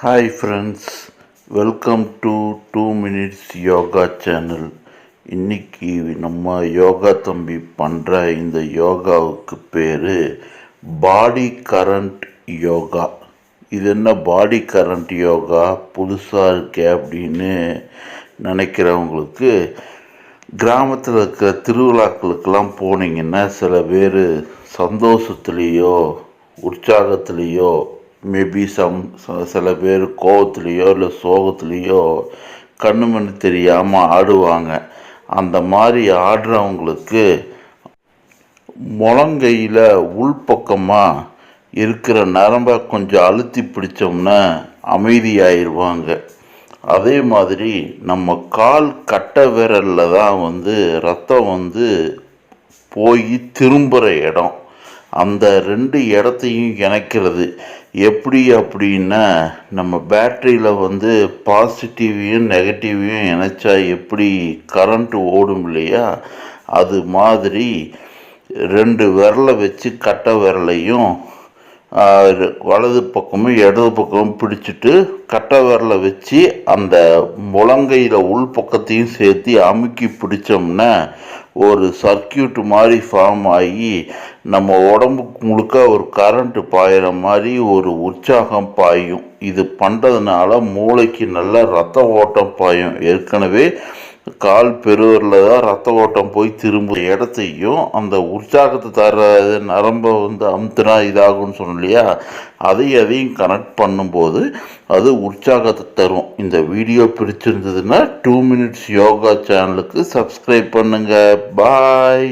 Hi friends, welcome to 2 minutes yoga channel. இன்றைக்கி நம்ம யோகா தம்பி பண்ணுற இந்த யோகாவுக்கு பேர் பாடி கரண்ட் யோகா. இது என்ன பாடி கரண்ட் யோகா புதுசாக இருக்கே அப்படின்னு நினைக்கிறவங்களுக்கு, கிராமத்தில் இருக்கிற திருவிழாக்களுக்கெல்லாம் போனீங்கன்னா சில பேர் சந்தோஷத்துலேயோ உற்சாகத்துலேயோ மேபி சில பேர் கோவத்துலேயோ இல்லை சோகத்துலேயோ கண்ணு மணி தெரியாமல் ஆடுவாங்க. அந்த மாதிரி ஆடுறவங்களுக்கு முழங்கையில் உள்பக்கமாக இருக்கிற நரம்பை கொஞ்சம் அழுத்தி பிடிச்சோம்னா அமைதியாயிருவாங்க. அதே மாதிரி நம்ம கால் கட்டை விரலில் தான் ரத்தம் போய் திரும்புகிற இடம். அந்த 2 இடத்தையும் இணைக்கிறது எப்படி அப்படின்னா, நம்ம பேட்டரியில் பாசிட்டிவையும் நெகட்டிவையும் இணைச்சா எப்படி கரண்ட்டு ஓடும் இல்லையா, அது மாதிரி 2 விரலை வச்சு கட்டை விரலையும் வலது பக்கமும் இடது பக்கமும் பிடிச்சிட்டு கட்டை விரலை வச்சு அந்த முழங்கையில் உள்பக்கத்தையும் சேர்த்து அமுக்கி பிடிச்சோம்னா ஒரு சர்க்கியூட் மாதிரி ஃபார்ம் ஆகி நம்ம உடம்புக்கு முழுக்க ஒரு கரண்ட்டு பாயிற மாதிரி ஒரு உற்சாகம் பாயும். இது பண்ணுறதுனால மூளைக்கு நல்ல ரத்த ஓட்டம் பாயும். ஏற்கனவே கால் பெருவரில் தான் ரத்த ஓட்டம் போய் திரும்ப இடத்தையும் அந்த உற்சாகத்தை தர நரம்பை அமுத்துனா இதாகும்னு சொன்னோம் இல்லையா, அதையும் கனெக்ட் பண்ணும்போது அது உற்சாகத்தை தரும். இந்த வீடியோ பிடிச்சிருந்ததுன்னா 2 minutes யோகா சேனலுக்கு சப்ஸ்கிரைப் பண்ணுங்கள். பாய்.